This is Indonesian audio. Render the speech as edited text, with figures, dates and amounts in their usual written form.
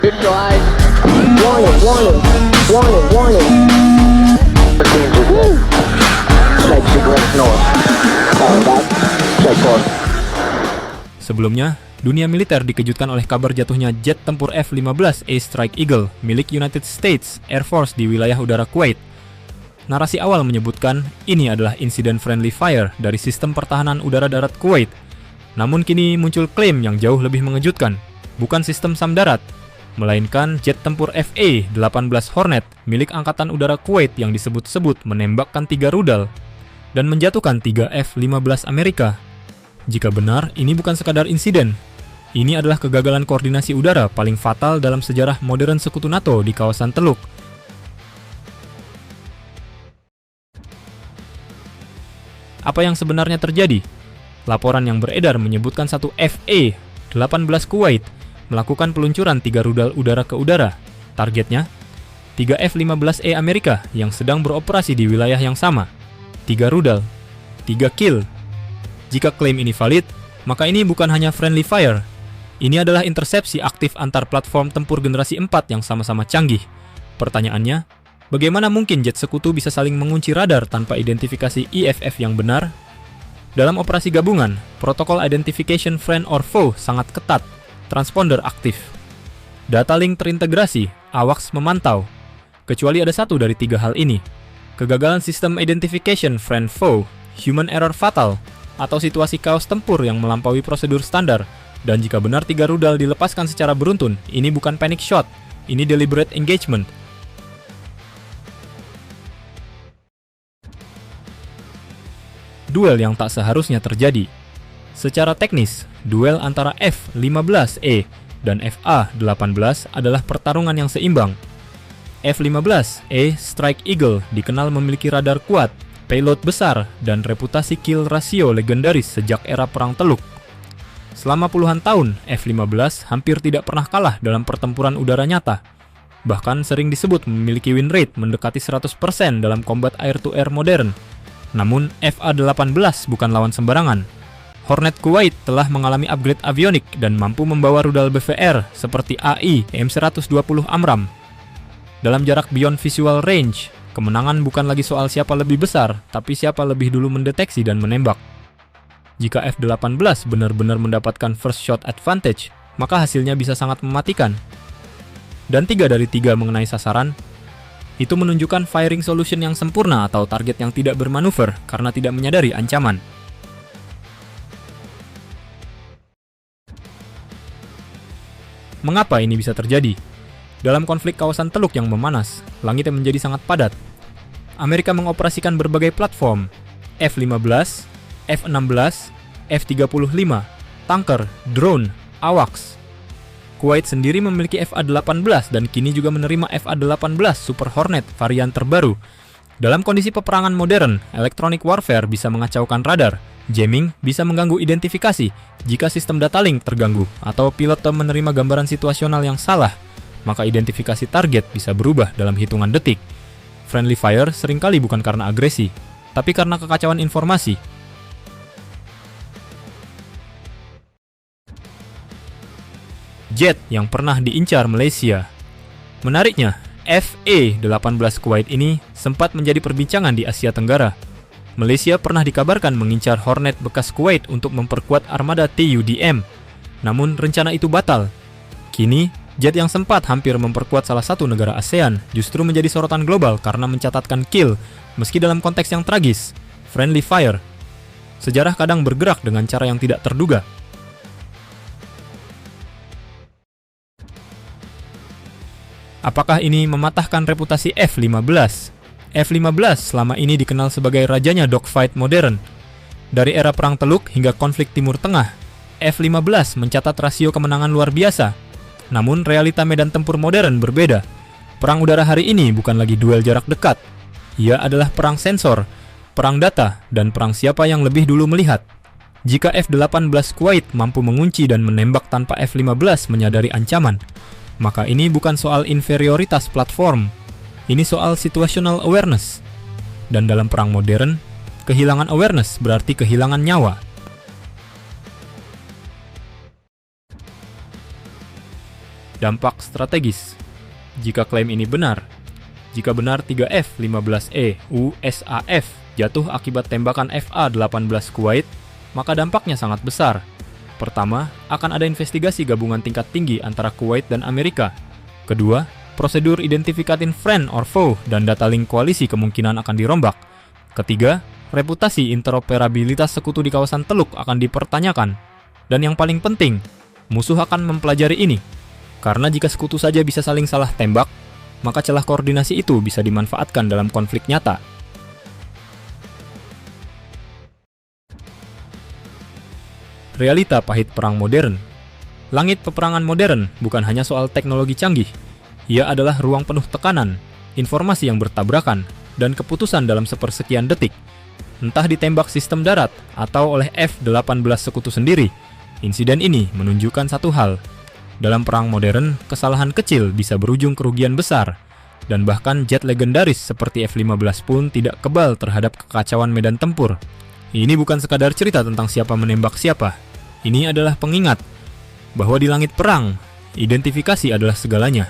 Visualize. Warning, warning, warning, warning. Teams are good. Flight sequence north. Back. Check course. Sebelumnya, dunia militer dikejutkan oleh kabar jatuhnya jet tempur F-15A Strike Eagle milik United States Air Force di wilayah udara Kuwait. Narasi awal menyebutkan ini adalah insiden friendly fire dari sistem pertahanan udara darat Kuwait. Namun kini muncul klaim yang jauh lebih mengejutkan, bukan sistem SAM darat, melainkan jet tempur FA-18 Hornet milik Angkatan Udara Kuwait yang disebut-sebut menembakkan 3 rudal dan menjatuhkan 3 F-15 Amerika. Jika benar, ini bukan sekadar insiden. Ini adalah kegagalan koordinasi udara paling fatal dalam sejarah modern sekutu NATO di kawasan Teluk. Apa yang sebenarnya terjadi? Laporan yang beredar menyebutkan satu FA-18 Kuwait melakukan peluncuran 3 rudal udara ke udara. Targetnya, 3 F-15A Amerika yang sedang beroperasi di wilayah yang sama. 3 rudal, 3 kill. Jika klaim ini valid, maka ini bukan hanya friendly fire. Ini adalah intersepsi aktif antar platform tempur generasi 4 yang sama-sama canggih. Pertanyaannya, bagaimana mungkin jet sekutu bisa saling mengunci radar tanpa identifikasi IFF yang benar? Dalam operasi gabungan, protokol Identification Friend or Foe sangat ketat. Transponder aktif. Data link terintegrasi, AWACS memantau. Kecuali ada satu dari 3 hal ini. Kegagalan sistem Identification Friend-Foe, Human Error Fatal, atau situasi kaos tempur yang melampaui prosedur standar. Dan jika benar 3 rudal dilepaskan secara beruntun, ini bukan panic shot, ini deliberate engagement. Duel yang tak seharusnya terjadi. Secara teknis, duel antara F-15A dan FA-18 adalah pertarungan yang seimbang. F-15A Strike Eagle dikenal memiliki radar kuat, payload besar, dan reputasi kill ratio legendaris sejak era Perang Teluk. Selama puluhan tahun, F-15 hampir tidak pernah kalah dalam pertempuran udara nyata. Bahkan sering disebut memiliki win rate mendekati 100% dalam combat air-to-air modern. Namun, FA-18 bukan lawan sembarangan. Hornet Kuwait telah mengalami upgrade avionik dan mampu membawa rudal BVR seperti AI M120 Amram. Dalam jarak beyond visual range, kemenangan bukan lagi soal siapa lebih besar, tapi siapa lebih dulu mendeteksi dan menembak. Jika F-18 benar-benar mendapatkan first shot advantage, maka hasilnya bisa sangat mematikan. Dan 3 dari 3 mengenai sasaran, itu menunjukkan firing solution yang sempurna atau target yang tidak bermanuver karena tidak menyadari ancaman. Mengapa ini bisa terjadi? Dalam konflik kawasan Teluk yang memanas, langit yang menjadi sangat padat. Amerika mengoperasikan berbagai platform, F-15, F-16, F-35, tanker, drone, AWACS. Kuwait sendiri memiliki FA-18 dan kini juga menerima FA-18 Super Hornet varian terbaru. Dalam kondisi peperangan modern, electronic warfare bisa mengacaukan radar. Jamming bisa mengganggu identifikasi jika sistem data link terganggu atau pilot menerima gambaran situasional yang salah, maka identifikasi target bisa berubah dalam hitungan detik. Friendly fire seringkali bukan karena agresi, tapi karena kekacauan informasi. Jet yang pernah diincar Malaysia. Menariknya, FA-18 Kuwait ini sempat menjadi perbincangan di Asia Tenggara. Malaysia pernah dikabarkan mengincar Hornet bekas Kuwait untuk memperkuat armada TUDM. Namun rencana itu batal. Kini, jet yang sempat hampir memperkuat salah satu negara ASEAN justru menjadi sorotan global karena mencatatkan kill, meski dalam konteks yang tragis, friendly fire. Sejarah kadang bergerak dengan cara yang tidak terduga. Apakah ini mematahkan reputasi F-15? F-15 selama ini dikenal sebagai rajanya dogfight modern. Dari era Perang Teluk hingga konflik Timur Tengah, F-15 mencatat rasio kemenangan luar biasa. Namun realita medan tempur modern berbeda. Perang udara hari ini bukan lagi duel jarak dekat. Ia adalah perang sensor, perang data, dan perang siapa yang lebih dulu melihat. Jika F-18 Kuwait mampu mengunci dan menembak tanpa F-15 menyadari ancaman, maka ini bukan soal inferioritas platform. Ini soal situational awareness. Dan dalam perang modern, kehilangan awareness berarti kehilangan nyawa. Dampak strategis. Jika klaim ini benar, jika benar 3 F-15E USAF jatuh akibat tembakan FA-18 Kuwait, maka dampaknya sangat besar. Pertama, akan ada investigasi gabungan tingkat tinggi antara Kuwait dan Amerika. Kedua, prosedur identifikatin friend or foe dan data link koalisi kemungkinan akan dirombak. Ketiga, reputasi interoperabilitas sekutu di kawasan Teluk akan dipertanyakan. Dan yang paling penting, musuh akan mempelajari ini. Karena jika sekutu saja bisa saling salah tembak, maka celah koordinasi itu bisa dimanfaatkan dalam konflik nyata. Realita pahit perang modern. Langit peperangan modern bukan hanya soal teknologi canggih. Ia adalah ruang penuh tekanan, informasi yang bertabrakan, dan keputusan dalam sepersekian detik. Entah ditembak sistem darat atau oleh F-18 sekutu sendiri, insiden ini menunjukkan satu hal. Dalam perang modern, kesalahan kecil bisa berujung kerugian besar, dan bahkan jet legendaris seperti F-15 pun tidak kebal terhadap kekacauan medan tempur. Ini bukan sekadar cerita tentang siapa menembak siapa. Ini adalah pengingat bahwa di langit perang, identifikasi adalah segalanya.